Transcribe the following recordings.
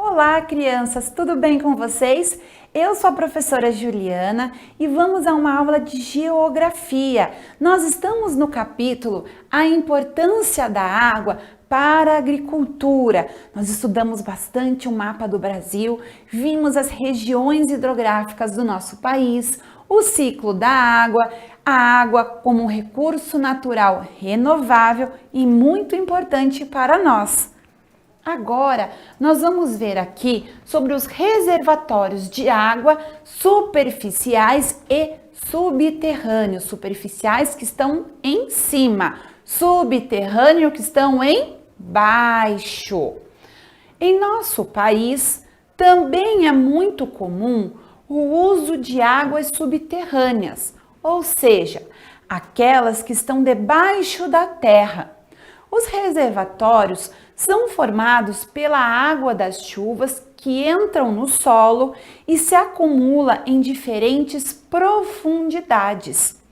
Olá, crianças, tudo bem com vocês? Eu sou a professora Juliana e vamos a uma aula de geografia. Nós estamos no capítulo A Importância da Água para a Agricultura. Nós estudamos bastante o mapa do Brasil, vimos as regiões hidrográficas do nosso país, o ciclo da água, a água como um recurso natural renovável e muito importante para nós. Agora, nós vamos ver aqui sobre os reservatórios de água superficiais e subterrâneos. Superficiais que estão em cima, subterrâneo que estão embaixo. Em nosso país, também é muito comum o uso de águas subterrâneas, ou seja, aquelas que estão debaixo da terra. Os reservatórios são formados pela água das chuvas que entram no solo e se acumula em diferentes profundidades.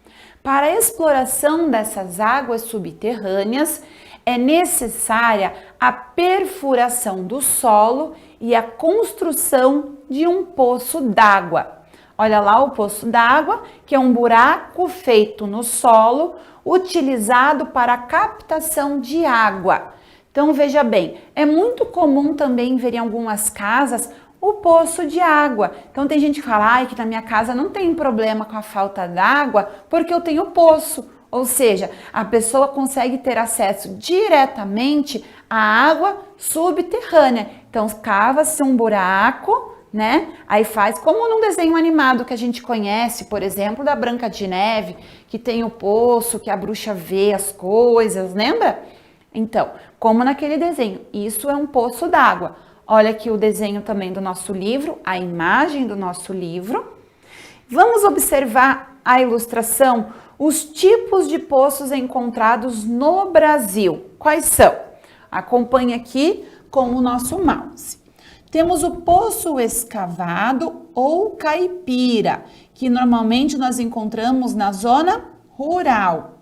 Para a exploração dessas águas subterrâneas, é necessária a perfuração do solo e a construção de um poço d'água. Olha lá o poço d'água, que é um buraco feito no solo, utilizado para a captação de água. Então, veja bem, é muito comum também ver em algumas casas o poço de água. Então, tem gente que fala, que na minha casa não tem problema com a falta d'água porque eu tenho poço. Ou seja, a pessoa consegue ter acesso diretamente à água subterrânea. Então, cava-se um buraco, né? Aí faz como num desenho animado que a gente conhece, por exemplo, da Branca de Neve, que tem o poço, que a bruxa vê as coisas, lembra? Então, como naquele desenho, isso é um poço d'água. Olha aqui o desenho também do nosso livro, a imagem do nosso livro. Vamos observar a ilustração, os tipos de poços encontrados no Brasil. Quais são? Acompanhe aqui com o nosso mouse. Temos o poço escavado ou caipira, que normalmente nós encontramos na zona rural.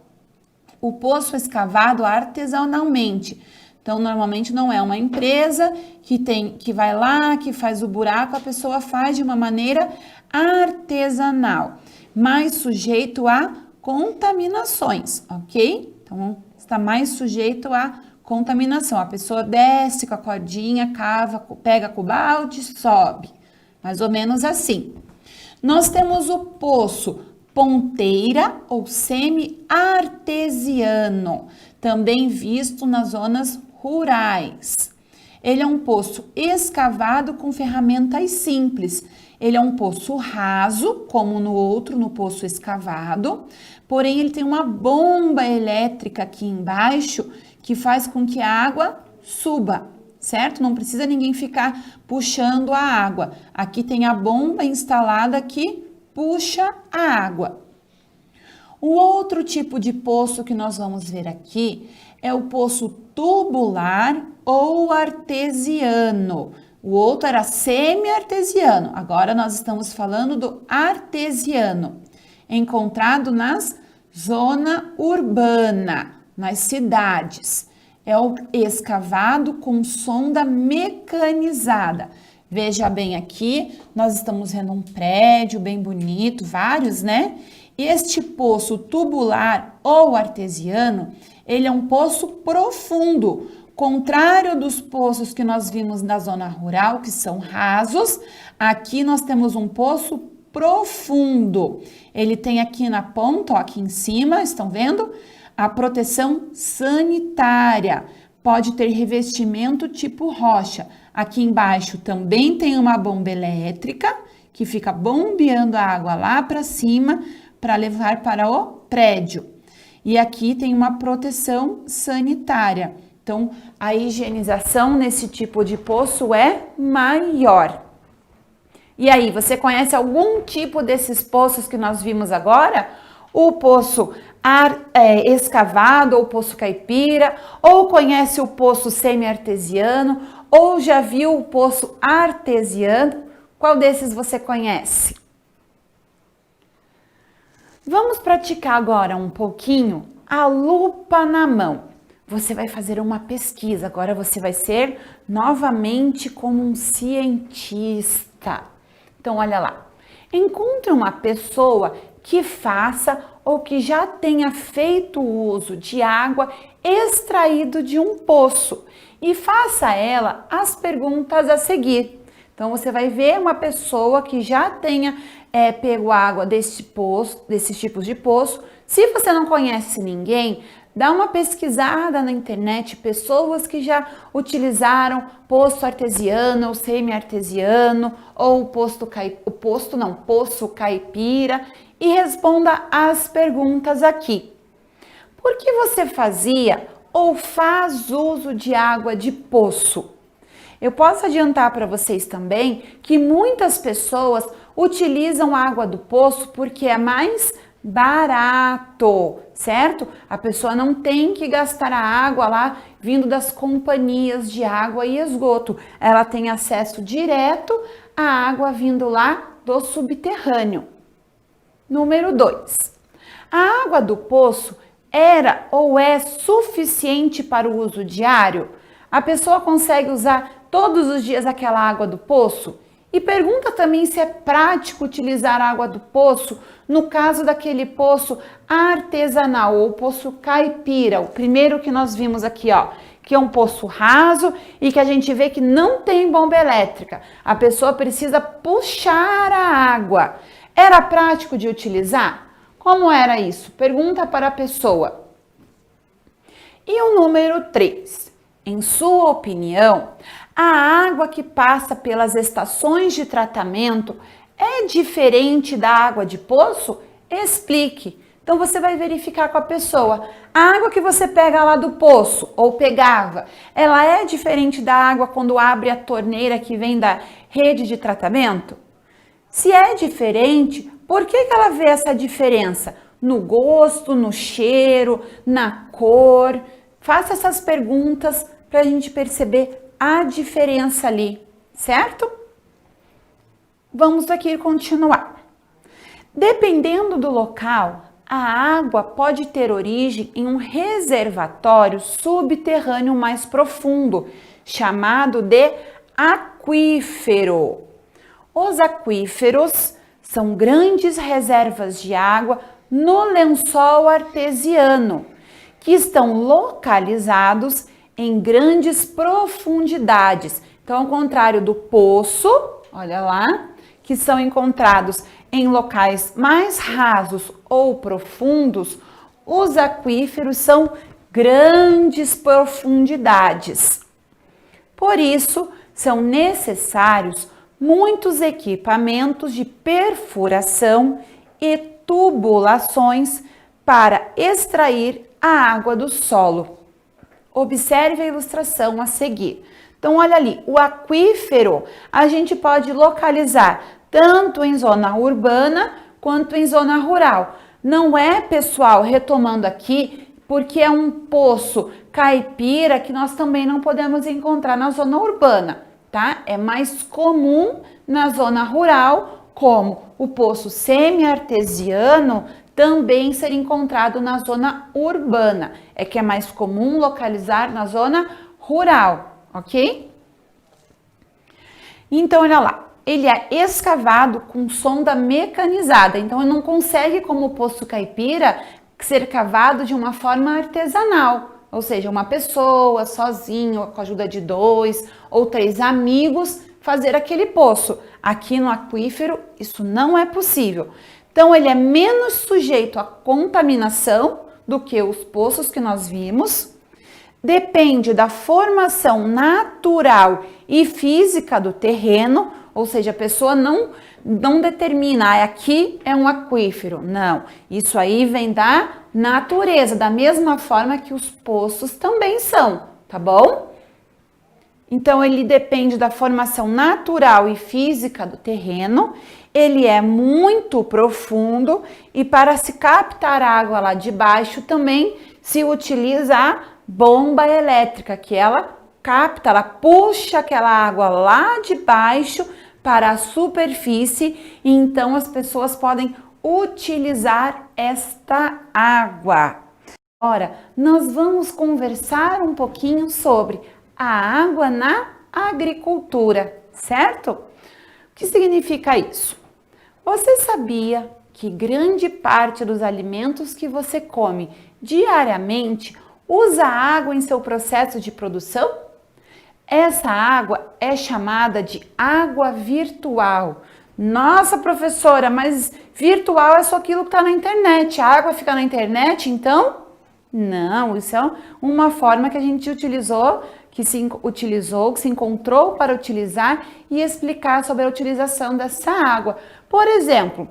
O poço escavado artesanalmente. Então, normalmente não é uma empresa que vai lá, que faz o buraco, a pessoa faz de uma maneira artesanal, mais sujeito a contaminações, ok? Então, está mais sujeito a contaminação. A pessoa desce com a cordinha, cava, pega com o balde, sobe. Mais ou menos assim. Nós temos o poço ponteira ou semi-artesiano, também visto nas zonas rurais. Ele é um poço escavado com ferramentas simples. Ele é um poço raso, como no outro, no poço escavado, porém ele tem uma bomba elétrica aqui embaixo que faz com que a água suba, certo? Não precisa ninguém ficar puxando a água. Aqui tem a bomba instalada que puxa a água. O outro tipo de poço que nós vamos ver aqui é o poço tubular ou artesiano. O outro era semi-artesiano, agora nós estamos falando do artesiano, encontrado nas zona urbana, nas cidades. É o escavado com sonda mecanizada. Veja bem aqui, nós estamos vendo um prédio bem bonito, vários, né? Este poço tubular ou artesiano, ele é um poço profundo, contrário dos poços que nós vimos na zona rural, que são rasos. Aqui nós temos um poço profundo. Ele tem aqui na ponta, ó, aqui em cima, estão vendo? A proteção sanitária. Pode ter revestimento tipo rocha. Aqui embaixo também tem uma bomba elétrica que fica bombeando a água lá para cima para levar para o prédio. E aqui tem uma proteção sanitária. Então, a higienização nesse tipo de poço é maior. E aí, você conhece algum tipo desses poços que nós vimos agora? O poço escavado ou poço caipira, ou conhece o poço semi-artesiano, ou já viu o poço artesiano? Qual desses você conhece? Vamos praticar agora um pouquinho a lupa na mão. você vai fazer uma pesquisa. Agora você vai ser novamente como um cientista. Então, olha lá. Encontre uma pessoa que faça ou que já tenha feito uso de água extraído de um poço e faça a ela as perguntas a seguir. Então, você vai ver uma pessoa que já tenha pego água desses tipos de poço. Se você não conhece ninguém, dá uma pesquisada na internet, pessoas que já utilizaram poço artesiano ou semi-artesiano ou poço caipira e responda as perguntas aqui. Por que você fazia ou faz uso de água de poço? Eu posso adiantar para vocês também que muitas pessoas utilizam a água do poço porque é mais barato, certo? A pessoa não tem que gastar a água lá vindo das companhias de água e esgoto. Ela tem acesso direto à água vindo lá do subterrâneo. Número 2. A água do poço era ou é suficiente para o uso diário? A pessoa consegue usar todos os dias aquela água do poço? E pergunta também se é prático utilizar a água do poço no caso daquele poço artesanal ou poço caipira, o primeiro que nós vimos aqui, ó, que é um poço raso e que a gente vê que não tem bomba elétrica. A pessoa precisa puxar a água. Era prático de utilizar? Como era isso? Pergunta para a pessoa. E o número 3. Em sua opinião, a água que passa pelas estações de tratamento é diferente da água de poço? Explique. Então você vai verificar com a pessoa. A água que você pega lá do poço ou pegava, ela é diferente da água quando abre a torneira que vem da rede de tratamento? Se é diferente, por que ela vê essa diferença? No gosto, no cheiro, na cor? Faça essas perguntas para a gente perceber a diferença ali, certo? Vamos aqui continuar. Dependendo do local, a água pode ter origem em um reservatório subterrâneo mais profundo, chamado de aquífero. Os aquíferos são grandes reservas de água no lençol artesiano, que estão localizados em grandes profundidades. Então, ao contrário do poço, olha lá, que são encontrados em locais mais rasos ou profundos, os aquíferos são grandes profundidades. Por isso, são necessários muitos equipamentos de perfuração e tubulações para extrair a água do solo. Observe a ilustração a seguir. Então, olha ali, o aquífero a gente pode localizar tanto em zona urbana quanto em zona rural. Não é, pessoal, retomando aqui, porque é um poço caipira que nós também não podemos encontrar na zona urbana, tá? É mais comum na zona rural, como o poço semi-artesiano também ser encontrado na zona urbana. É que é mais comum localizar na zona rural, ok? Então, olha lá, ele é escavado com sonda mecanizada, então ele não consegue, como o poço caipira, ser cavado de uma forma artesanal, ou seja, uma pessoa sozinho, com a ajuda de 2 ou 3 amigos, fazer aquele poço. Aqui no aquífero, isso não é possível. Então, ele é menos sujeito à contaminação do que os poços que nós vimos. Depende da formação natural e física do terreno, ou seja, a pessoa não determina, aqui é um aquífero. Não, isso aí vem da natureza, da mesma forma que os poços também são, tá bom? Então, ele depende da formação natural e física do terreno, ele é muito profundo e para se captar água lá de baixo também se utiliza a bomba elétrica, que ela capta, ela puxa aquela água lá de baixo para a superfície e então as pessoas podem utilizar esta água. Agora, nós vamos conversar um pouquinho sobre a água na agricultura, certo? O que significa isso? Você sabia que grande parte dos alimentos que você come diariamente usa água em seu processo de produção? Essa água é chamada de água virtual. Nossa, professora, mas virtual é só aquilo que está na internet. A água fica na internet, então? Não, isso é uma forma que a gente utilizou, que se encontrou para utilizar e explicar sobre a utilização dessa água. Por exemplo,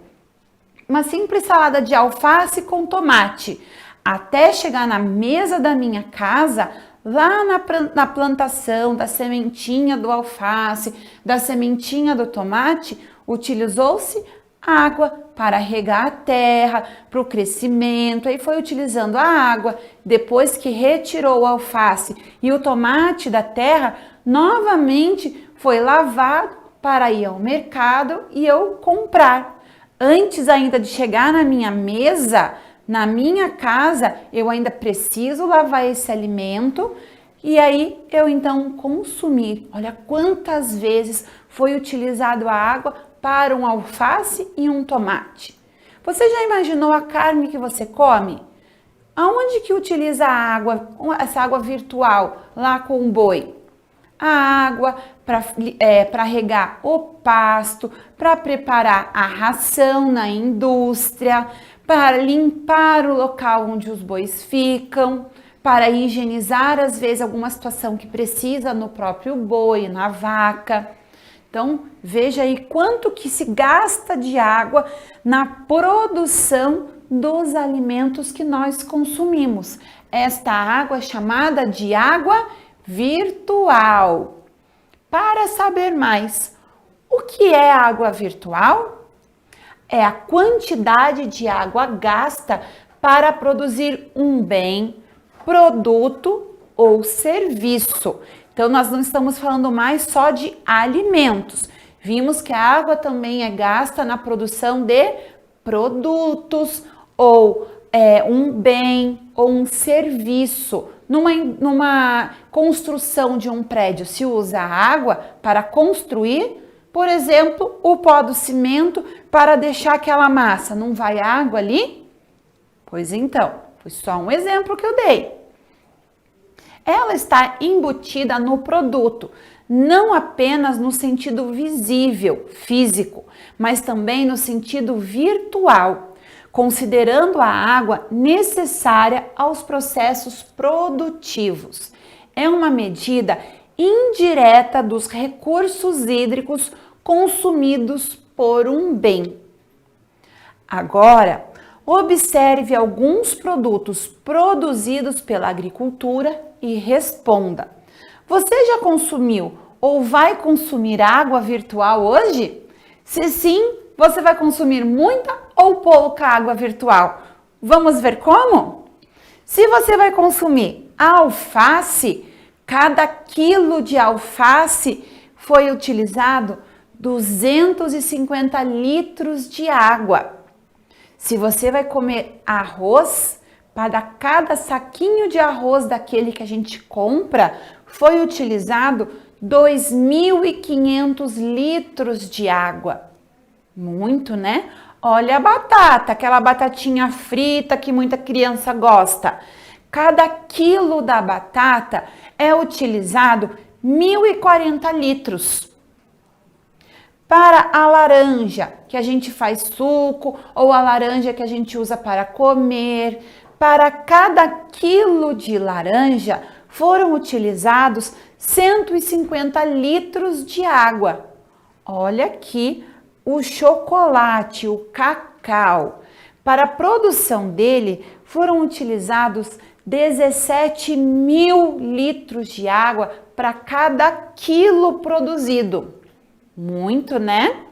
uma simples salada de alface com tomate. Até chegar na mesa da minha casa, lá na plantação da sementinha do alface, da sementinha do tomate, utilizou-se água para regar a terra, para o crescimento, aí foi utilizando a água, depois que retirou o alface e o tomate da terra, novamente foi lavado para ir ao mercado e eu comprar. Antes ainda de chegar na minha mesa, na minha casa, eu ainda preciso lavar esse alimento e aí eu então consumir. Olha quantas vezes foi utilizado a água para um alface e um tomate. Você já imaginou a carne que você come? Aonde que utiliza a água, essa água virtual lá com o boi? A água para regar o pasto, para preparar a ração na indústria, para limpar o local onde os bois ficam, para higienizar às vezes alguma situação que precisa no próprio boi, na vaca. Então, veja aí quanto que se gasta de água na produção dos alimentos que nós consumimos. Esta água é chamada de água virtual. Para saber mais, o que é água virtual? É a quantidade de água gasta para produzir um bem, produto ou serviço. Então, nós não estamos falando mais só de alimentos. Vimos que a água também é gasta na produção de produtos ou um bem ou um serviço. Numa construção de um prédio, se usa a água para construir, por exemplo, o pó do cimento para deixar aquela massa. Não vai água ali? Pois então, foi só um exemplo que eu dei. Ela está embutida no produto, não apenas no sentido visível, físico, mas também no sentido virtual, considerando a água necessária aos processos produtivos. É uma medida indireta dos recursos hídricos consumidos por um bem. Agora, observe alguns produtos produzidos pela agricultura e responda: você já consumiu ou vai consumir água virtual hoje? Se sim, você vai consumir muita ou pouca água virtual? Vamos ver como? Se você vai consumir alface, cada quilo de alface foi utilizado 250 litros de água. Se você vai comer arroz, para cada saquinho de arroz daquele que a gente compra, foi utilizado 2.500 litros de água. Muito, né? Olha a batata, aquela batatinha frita que muita criança gosta. Cada quilo da batata é utilizado 1.040 litros. Para a laranja, que a gente faz suco, ou a laranja que a gente usa para comer, para cada quilo de laranja foram utilizados 150 litros de água. Olha aqui o chocolate, o cacau. Para a produção dele foram utilizados 17.000 litros de água para cada quilo produzido. Muito, né?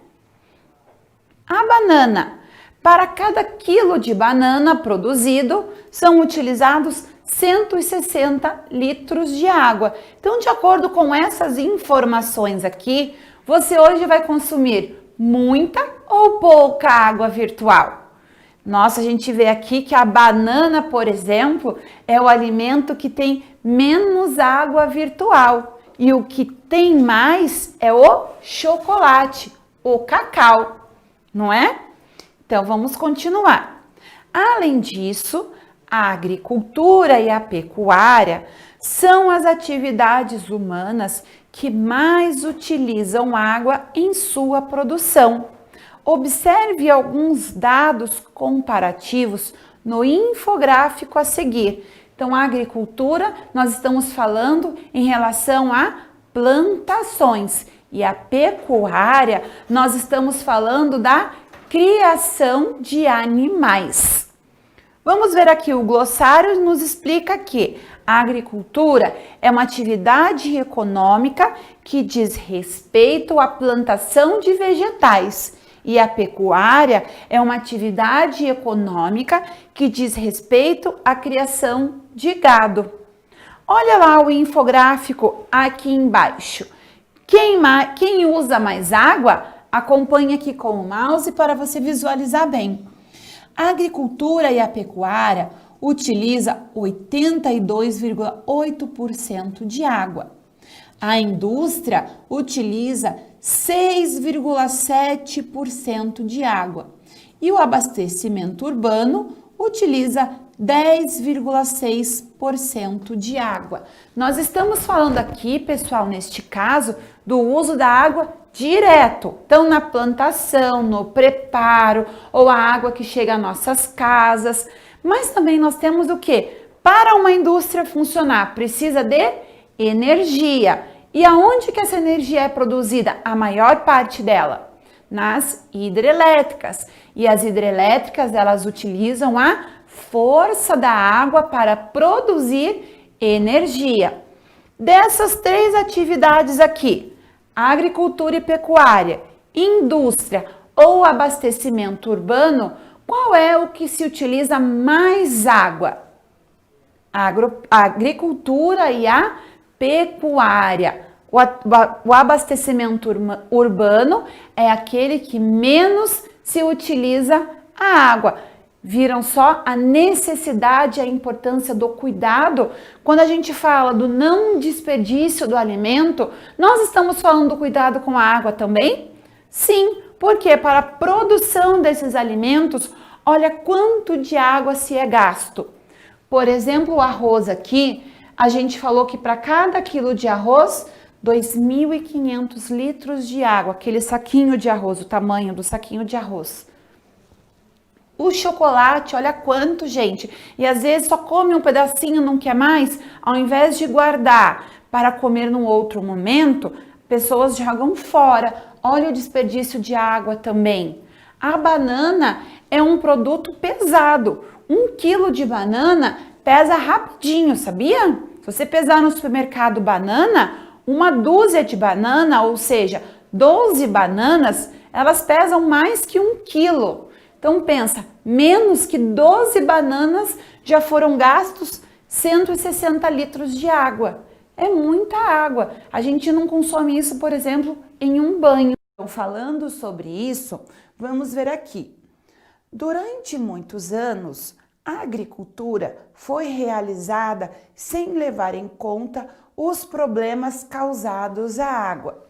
A banana. Para cada quilo de banana produzido, são utilizados 160 litros de água. Então, de acordo com essas informações aqui, você hoje vai consumir muita ou pouca água virtual? Nossa, a gente vê aqui que a banana, por exemplo, é o alimento que tem menos água virtual. E o que tem mais é o chocolate, o cacau, não é? Então, vamos continuar. Além disso, a agricultura e a pecuária são as atividades humanas que mais utilizam água em sua produção. Observe alguns dados comparativos no infográfico a seguir. Então, a agricultura, nós estamos falando em relação a plantações, e a pecuária, nós estamos falando da criação de animais. Vamos ver aqui, o glossário nos explica que a agricultura é uma atividade econômica que diz respeito à plantação de vegetais e a pecuária é uma atividade econômica que diz respeito à criação de gado. Olha lá o infográfico aqui embaixo. Quem usa mais água, acompanhe aqui com o mouse para você visualizar bem. A agricultura e a pecuária utiliza 82,8% de água. A indústria utiliza 6,7% de água. E o abastecimento urbano utiliza 10,6% de água. Nós estamos falando aqui, pessoal, neste caso, do uso da água direto. Então, na plantação, no preparo, ou a água que chega às nossas casas. Mas também nós temos o quê? Para uma indústria funcionar, precisa de energia. E aonde que essa energia é produzida? A maior parte dela? Nas hidrelétricas. E as hidrelétricas, elas utilizam a força da água para produzir energia. Dessas três atividades aqui, agricultura e pecuária, indústria ou abastecimento urbano, qual é o que se utiliza mais água? A agricultura e a pecuária. O abastecimento urbano é aquele que menos se utiliza a água. Viram só a necessidade e a importância do cuidado? Quando a gente fala do não desperdício do alimento, nós estamos falando do cuidado com a água também? Sim, porque para a produção desses alimentos, olha quanto de água se é gasto. Por exemplo, o arroz aqui, a gente falou que para cada quilo de arroz, 2.500 litros de água, aquele saquinho de arroz, o tamanho do saquinho de arroz. O chocolate, olha quanto, gente. E às vezes só come um pedacinho, não quer mais. Ao invés de guardar para comer num outro momento, pessoas jogam fora. Olha o desperdício de água também. A banana é um produto pesado. 1 quilo de banana pesa rapidinho, sabia? Se você pesar no supermercado banana, uma dúzia de banana, ou seja, 12 bananas, elas pesam mais que 1 quilo. Então pensa, menos que 12 bananas já foram gastos 160 litros de água. É muita água. A gente não consome isso, por exemplo, em um banho. Então, falando sobre isso, vamos ver aqui. Durante muitos anos, a agricultura foi realizada sem levar em conta os problemas causados à água.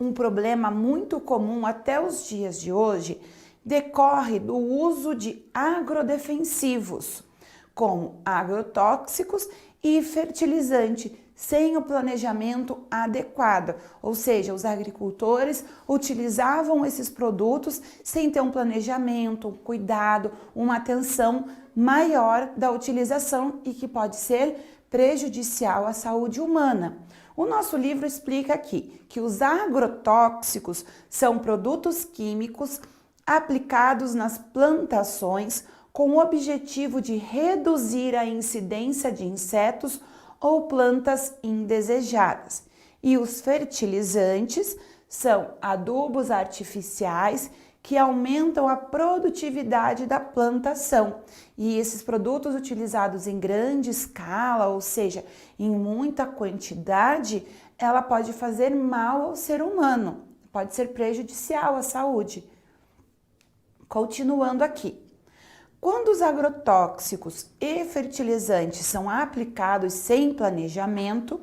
Um problema muito comum até os dias de hoje decorre do uso de agrodefensivos, como agrotóxicos e fertilizante, sem o planejamento adequado. Ou seja, os agricultores utilizavam esses produtos sem ter um planejamento, um cuidado, uma atenção maior da utilização e que pode ser prejudicial à saúde humana. O nosso livro explica aqui que os agrotóxicos são produtos químicos aplicados nas plantações com o objetivo de reduzir a incidência de insetos ou plantas indesejadas. E os fertilizantes são adubos artificiais que aumentam a produtividade da plantação. E esses produtos utilizados em grande escala, ou seja, em muita quantidade, ela pode fazer mal ao ser humano, pode ser prejudicial à saúde. Continuando aqui. Quando os agrotóxicos e fertilizantes são aplicados sem planejamento,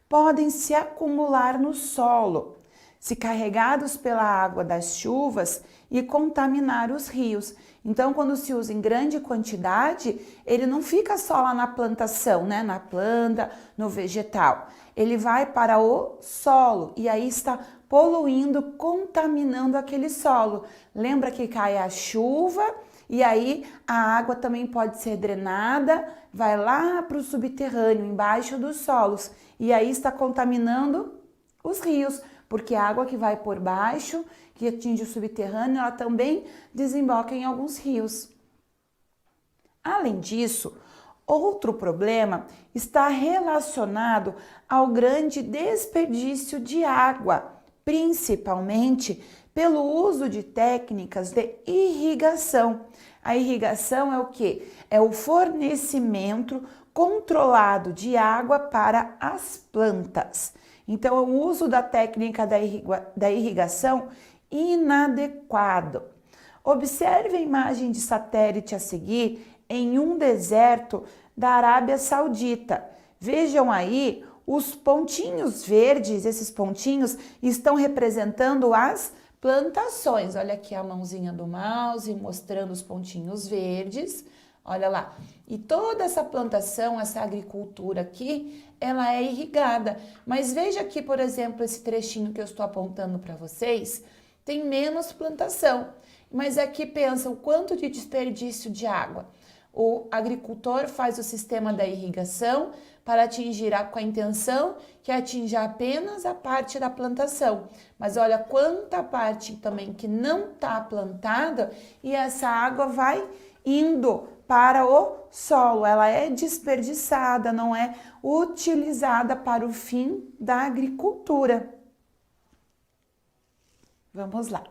podem se acumular no solo, se carregados pela água das chuvas e contaminar os rios. Então, quando se usa em grande quantidade, ele não fica só lá na plantação, né? Na planta, no vegetal. Ele vai para o solo e aí está poluindo, contaminando aquele solo. Lembra que cai a chuva e aí a água também pode ser drenada, vai lá para o subterrâneo, embaixo dos solos. E aí está contaminando os rios, porque a água que vai por baixo, que atinge o subterrâneo, ela também desemboca em alguns rios. Além disso, outro problema está relacionado ao grande desperdício de água, principalmente pelo uso de técnicas de irrigação. A irrigação é o quê? É o fornecimento controlado de água para as plantas. Então, o uso da técnica da irrigação inadequado. Observe a imagem de satélite a seguir em um deserto da Arábia Saudita. Vejam aí os pontinhos verdes, esses pontinhos estão representando as plantações. Olha aqui a mãozinha do mouse mostrando os pontinhos verdes. Olha lá. E toda essa plantação, essa agricultura aqui, ela é irrigada. Mas veja aqui, por exemplo, esse trechinho que eu estou apontando para vocês, tem menos plantação. Mas aqui pensa o quanto de desperdício de água. O agricultor faz o sistema da irrigação para atingir com a intenção que atinja apenas a parte da plantação. Mas olha quanta parte também que não está plantada e essa água vai indo para o solo, ela é desperdiçada, não é utilizada para o fim da agricultura. Vamos lá.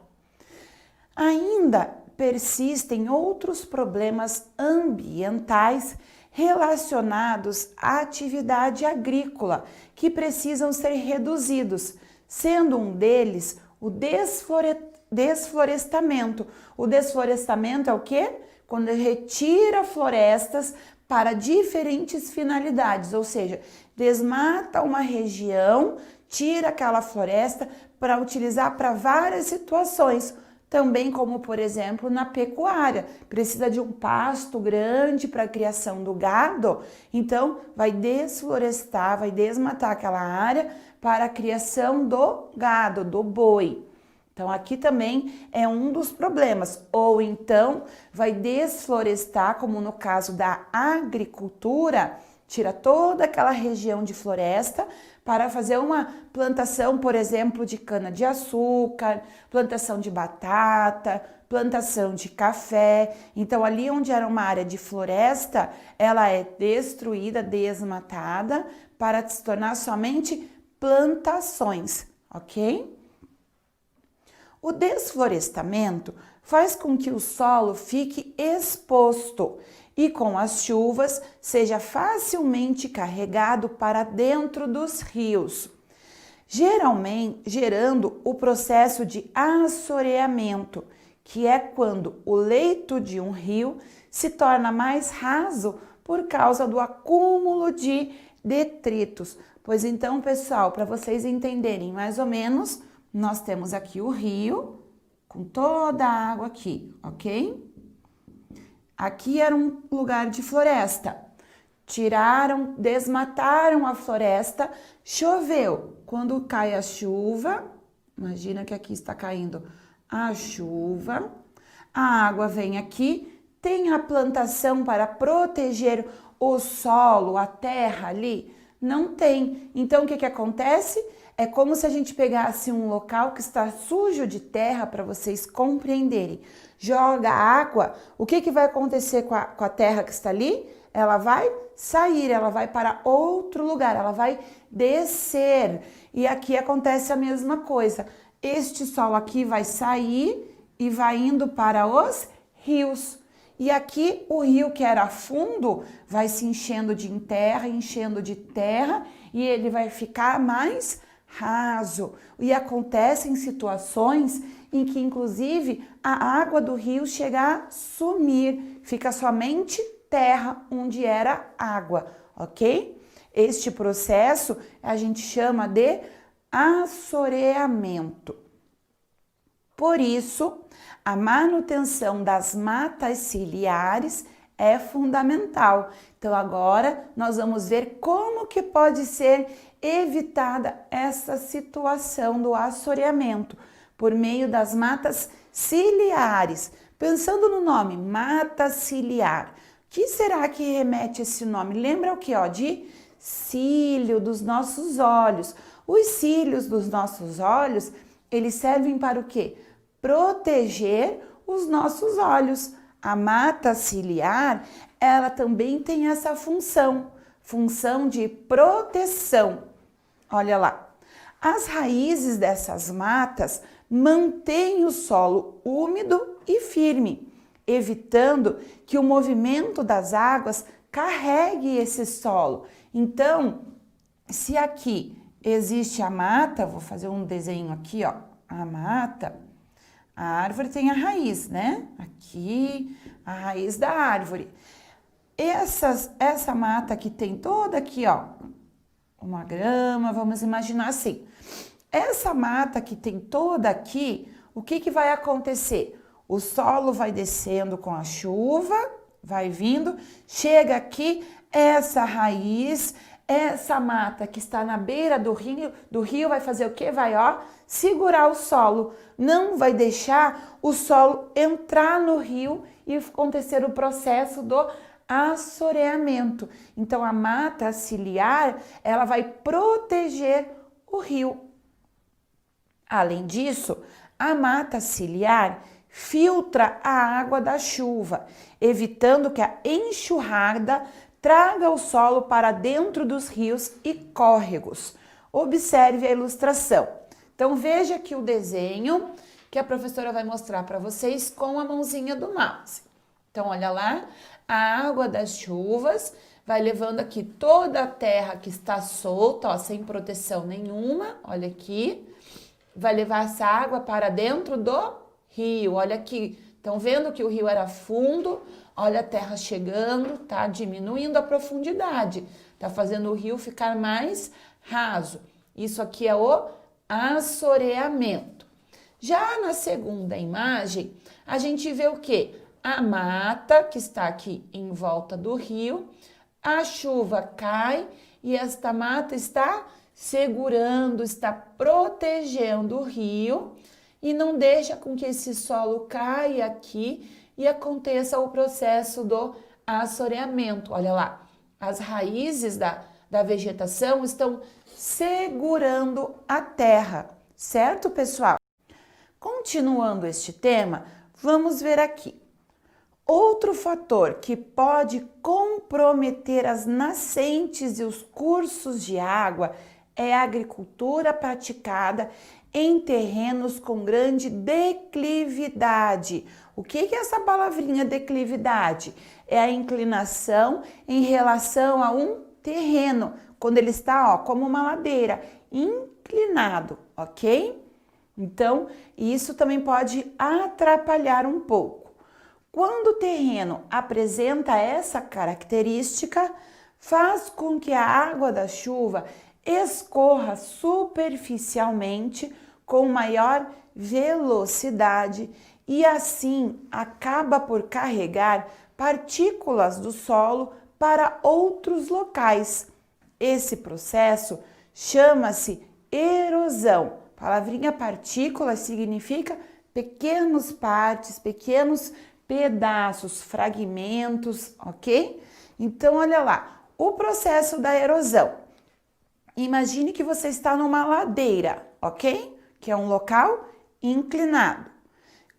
Ainda persistem outros problemas ambientais relacionados à atividade agrícola que precisam ser reduzidos, sendo um deles o desflorestamento. O desflorestamento é o quê? Quando retira florestas para diferentes finalidades, ou seja, desmata uma região, tira aquela floresta para utilizar para várias situações, também como, por exemplo, na pecuária, precisa de um pasto grande para a criação do gado, então vai desflorestar, vai desmatar aquela área para a criação do gado, do boi. Então, aqui também é um dos problemas. Ou então, vai desflorestar, como no caso da agricultura, tira toda aquela região de floresta para fazer uma plantação, por exemplo, de cana-de-açúcar, plantação de batata, plantação de café. Então, ali onde era uma área de floresta, ela é destruída, desmatada, para se tornar somente plantações, ok? O desflorestamento faz com que o solo fique exposto e com as chuvas seja facilmente carregado para dentro dos rios, geralmente gerando o processo de assoreamento, que é quando o leito de um rio se torna mais raso por causa do acúmulo de detritos. Pois então, pessoal, para vocês entenderem mais ou menos, nós temos aqui o rio, com toda a água aqui, ok? Aqui era um lugar de floresta. Tiraram, desmataram a floresta, choveu. Quando cai a chuva, imagina que aqui está caindo a chuva, a água vem aqui, tem a plantação para proteger o solo, a terra ali? Não tem. Então, o que acontece? É como se a gente pegasse um local que está sujo de terra, para vocês compreenderem. Joga água, o que vai acontecer com a terra que está ali? Ela vai sair, ela vai para outro lugar, ela vai descer. E aqui acontece a mesma coisa. Este solo aqui vai sair e vai indo para os rios. E aqui o rio que era fundo vai se enchendo de terra, e ele vai ficar mais raso. E acontecem situações em que, inclusive, a água do rio chega a sumir, fica somente terra onde era água, ok? Este processo a gente chama de assoreamento. Por isso, a manutenção das matas ciliares é fundamental. Então agora nós vamos ver como que pode ser evitada essa situação do assoreamento por meio das matas ciliares. Pensando no nome, mata ciliar. O que será que remete esse nome? Lembra o que? De cílio dos nossos olhos. Os cílios dos nossos olhos, eles servem para o quê? Proteger os nossos olhos. A mata ciliar, ela também tem essa função de proteção. Olha lá, as raízes dessas matas mantêm o solo úmido e firme, evitando que o movimento das águas carregue esse solo. Então, se aqui existe a mata, vou fazer um desenho aqui, a mata. A árvore tem a raiz, né? Aqui, a raiz da árvore. Essa mata que tem toda aqui, uma grama, vamos imaginar assim. Essa mata que tem toda aqui, o que vai acontecer? O solo vai descendo com a chuva, vai vindo, chega aqui, essa raiz, essa mata que está na beira do rio vai fazer o quê? Vai, segurar o solo. Não vai deixar o solo entrar no rio e acontecer o processo do assoreamento. Então, a mata ciliar, ela vai proteger o rio. Além disso, a mata ciliar filtra a água da chuva, evitando que a enxurrada traga o solo para dentro dos rios e córregos. Observe a ilustração. Então, veja aqui o desenho que a professora vai mostrar para vocês com a mãozinha do mouse. Então, olha lá, a água das chuvas vai levando aqui toda a terra que está solta, sem proteção nenhuma, olha aqui. Vai levar essa água para dentro do rio, olha aqui. Estão vendo que o rio era fundo? Olha a terra chegando, tá diminuindo a profundidade, tá fazendo o rio ficar mais raso. Isso aqui é o assoreamento. Já na segunda imagem, a gente vê o quê? A mata que está aqui em volta do rio, a chuva cai e esta mata está segurando, está protegendo o rio e não deixa com que esse solo caia aqui e aconteça o processo do assoreamento. Olha lá, as raízes da vegetação estão segurando a terra, certo, pessoal? Continuando este tema, vamos ver aqui. Outro fator que pode comprometer as nascentes e os cursos de água é a agricultura praticada em terrenos com grande declividade. O que é essa palavrinha declividade? É a inclinação em relação a um terreno, quando ele está, como uma ladeira, inclinado, ok? Então, isso também pode atrapalhar um pouco. Quando o terreno apresenta essa característica, faz com que a água da chuva escorra superficialmente com maior velocidade e assim acaba por carregar partículas do solo para outros locais. Esse processo chama-se erosão. A palavrinha partícula significa pequenas partes, pequenos pedaços, fragmentos, ok? Então, olha lá, o processo da erosão. Imagine que você está numa ladeira, ok? Que é um local inclinado.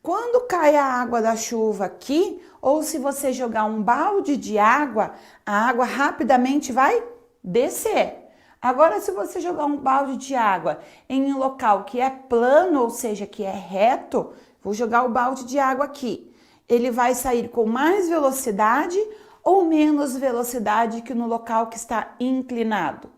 Quando cai a água da chuva aqui, ou se você jogar um balde de água, a água rapidamente vai descer. Agora, se você jogar um balde de água em um local que é plano, ou seja, que é reto, vou jogar o balde de água aqui. Ele vai sair com mais velocidade ou menos velocidade que no local que está inclinado?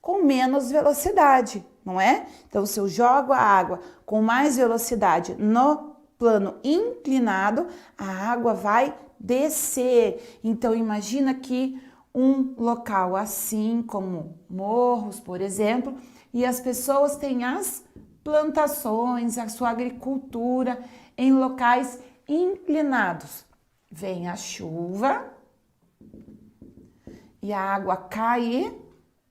Com menos velocidade. não é? Então, se eu jogo a água com mais velocidade no plano inclinado, a água vai descer. Então, imagina que um local assim, como morros, por exemplo, e as pessoas têm as plantações, a sua agricultura em locais inclinados. Vem a chuva e a água cai,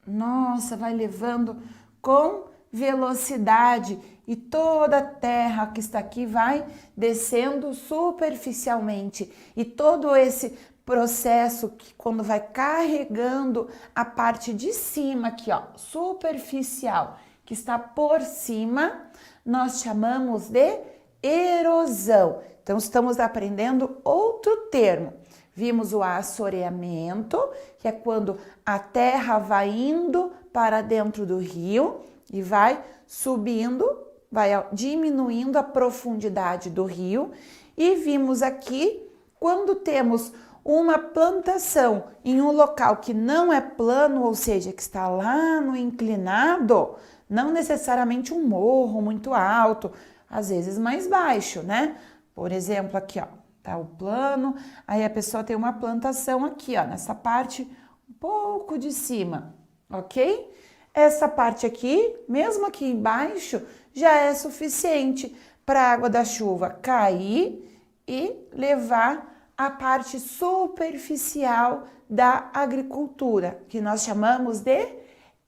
nossa, vai levando com velocidade e toda a terra que está aqui vai descendo superficialmente. E todo esse processo que quando vai carregando a parte de cima aqui, ó, superficial, que está por cima, nós chamamos de erosão. Então, estamos aprendendo outro termo. Vimos o assoreamento, que é quando a terra vai indo para dentro do rio e vai subindo, vai diminuindo a profundidade do rio. E vimos aqui, quando temos uma plantação em um local que não é plano, ou seja, que está lá no inclinado, não necessariamente um morro muito alto, às vezes mais baixo, né? Por exemplo, aqui, ó, tá o plano, aí a pessoa tem uma plantação aqui, ó, nessa parte um pouco de cima, ok? Essa parte aqui, mesmo aqui embaixo, já é suficiente para a água da chuva cair e levar a parte superficial da agricultura, que nós chamamos de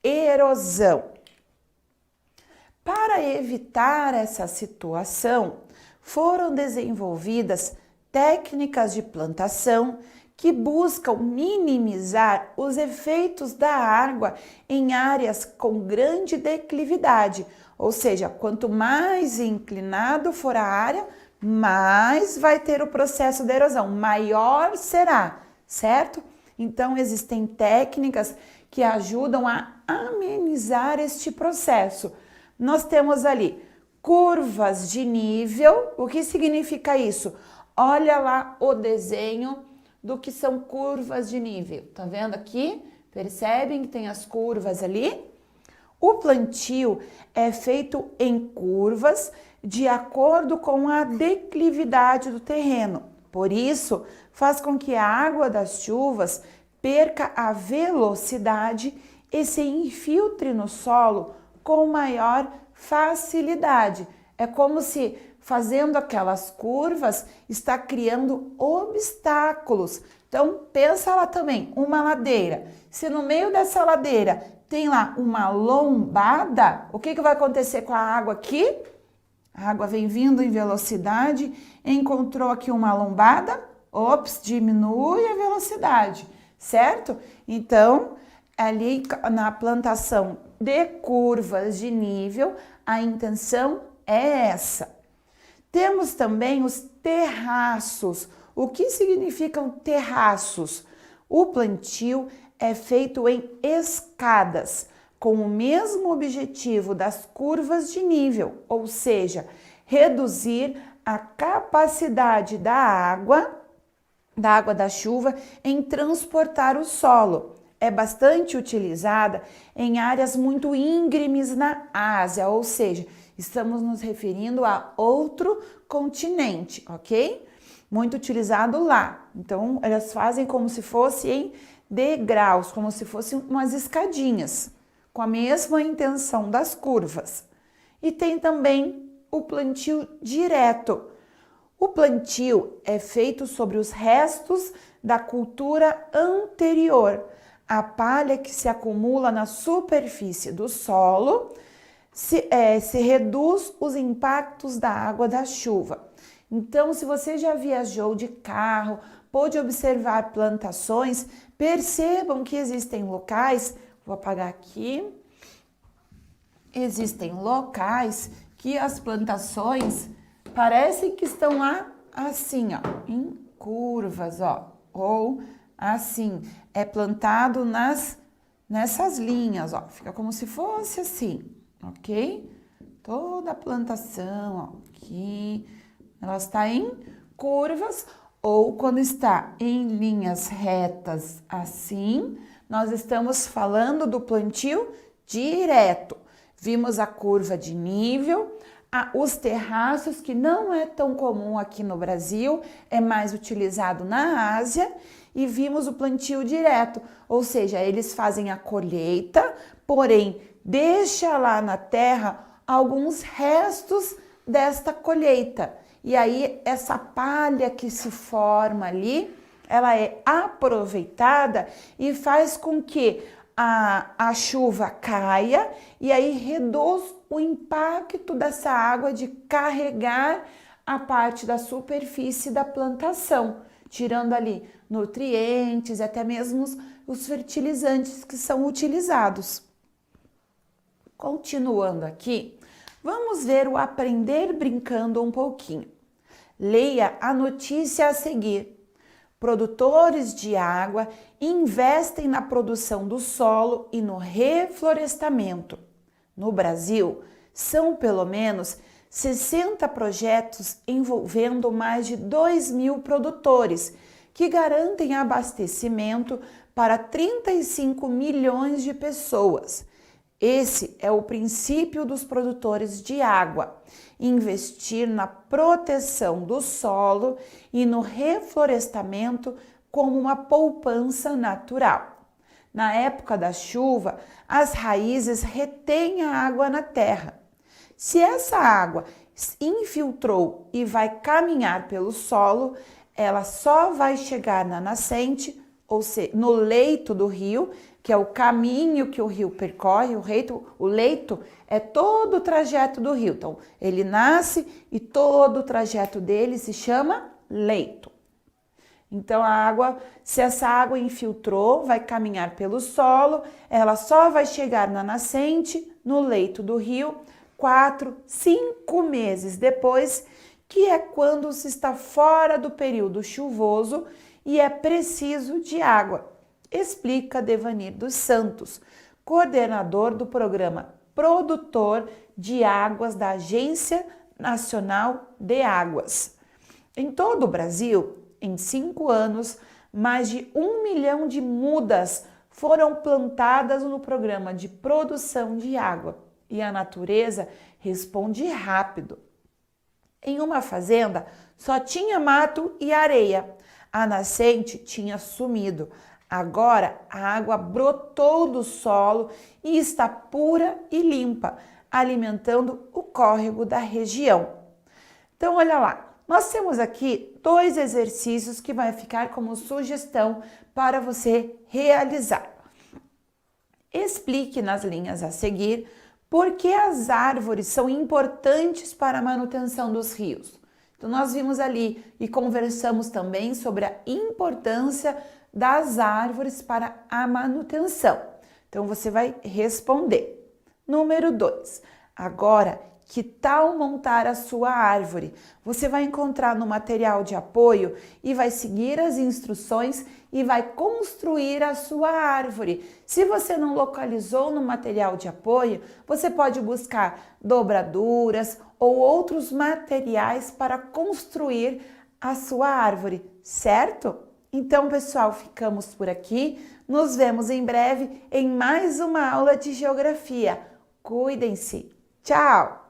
erosão. Para evitar essa situação, foram desenvolvidas técnicas de plantação que buscam minimizar os efeitos da água em áreas com grande declividade, ou seja, quanto mais inclinado for a área, mais vai ter o processo de erosão, maior será, certo? Então, existem técnicas que ajudam a amenizar este processo. Nós temos ali curvas de nível. O que significa isso? Olha lá o desenho do que são curvas de nível. Tá vendo aqui? Percebem que tem as curvas ali? O plantio é feito em curvas de acordo com a declividade do terreno. Por isso, faz com que a água das chuvas perca a velocidade e se infiltre no solo com maior facilidade. É como se fazendo aquelas curvas está criando obstáculos. Então, pensa lá também, uma ladeira. Se no meio dessa ladeira tem lá uma lombada, o que vai acontecer com a água aqui? A água vem vindo em velocidade, encontrou aqui uma lombada, ops, diminui a velocidade, certo? Então, ali na plantação de curvas de nível, a intenção é essa. Temos também os terraços. O que significam terraços? O plantio é feito em escadas, com o mesmo objetivo das curvas de nível, ou seja, reduzir a capacidade da água da chuva em transportar o solo. É bastante utilizada em áreas muito íngremes na Ásia, ou seja, estamos nos referindo a outro continente, ok? Muito utilizado lá. Então, elas fazem como se fosse em degraus, como se fossem umas escadinhas, com a mesma intenção das curvas. E tem também o plantio direto. O plantio é feito sobre os restos da cultura anterior. A palha que se acumula na superfície do solo se reduz os impactos da água da chuva. Então, se você já viajou de carro, pôde observar plantações, percebam que existem locais, vou apagar aqui, existem locais que as plantações parecem que estão lá assim, ó, em curvas, ó, ou assim, é plantado nessas linhas, ó, fica como se fosse assim, ok? Toda a plantação, ó, aqui, ela está em curvas, ou quando está em linhas retas assim, nós estamos falando do plantio direto. Vimos a curva de nível, os terraços, que não é tão comum aqui no Brasil, é mais utilizado na Ásia, e vimos o plantio direto, ou seja, eles fazem a colheita, porém deixa lá na terra alguns restos desta colheita. E aí essa palha que se forma ali, ela é aproveitada e faz com que a chuva caia e aí reduz o impacto dessa água de carregar a parte da superfície da plantação, tirando ali nutrientes, até mesmo os fertilizantes que são utilizados. Continuando aqui, vamos ver o aprender brincando um pouquinho. Leia a notícia a seguir. Produtores de água investem na produção do solo e no reflorestamento. No Brasil, são pelo menos 60 projetos envolvendo mais de 2.000 produtores, que garantem abastecimento para 35 milhões de pessoas. Esse é o princípio dos produtores de água: investir na proteção do solo e no reflorestamento como uma poupança natural. Na época da chuva, as raízes retêm a água na terra. Se essa água infiltrou e vai caminhar pelo solo, ela só vai chegar na nascente, ou seja, no leito do rio, que é o caminho que o rio percorre. O leito é todo o trajeto do rio. Então, ele nasce e todo o trajeto dele se chama leito. Então, se essa água infiltrou, vai caminhar pelo solo, ela só vai chegar na nascente, no leito do rio, 4, 5 meses depois, que é quando se está fora do período chuvoso e é preciso de água, explica Devanir dos Santos, coordenador do programa Produtor de Águas da Agência Nacional de Águas. Em todo o Brasil, em 5 anos, mais de 1 milhão de mudas foram plantadas no programa de produção de água e a natureza responde rápido. Em uma fazenda, só tinha mato e areia. A nascente tinha sumido. Agora a água brotou do solo e está pura e limpa, alimentando o córrego da região. Então, olha lá, nós temos aqui 2 exercícios que vai ficar como sugestão para você realizar. Explique nas linhas a seguir por que as árvores são importantes para a manutenção dos rios. Então, nós vimos ali e conversamos também sobre a importância das árvores para a manutenção. Então, você vai responder. Número 2. Agora, que tal montar a sua árvore? Você vai encontrar no material de apoio e vai seguir as instruções e vai construir a sua árvore. Se você não localizou no material de apoio, você pode buscar dobraduras ou outros materiais para construir a sua árvore, certo? Então, pessoal, ficamos por aqui. Nos vemos em breve em mais uma aula de geografia. Cuidem-se. Tchau!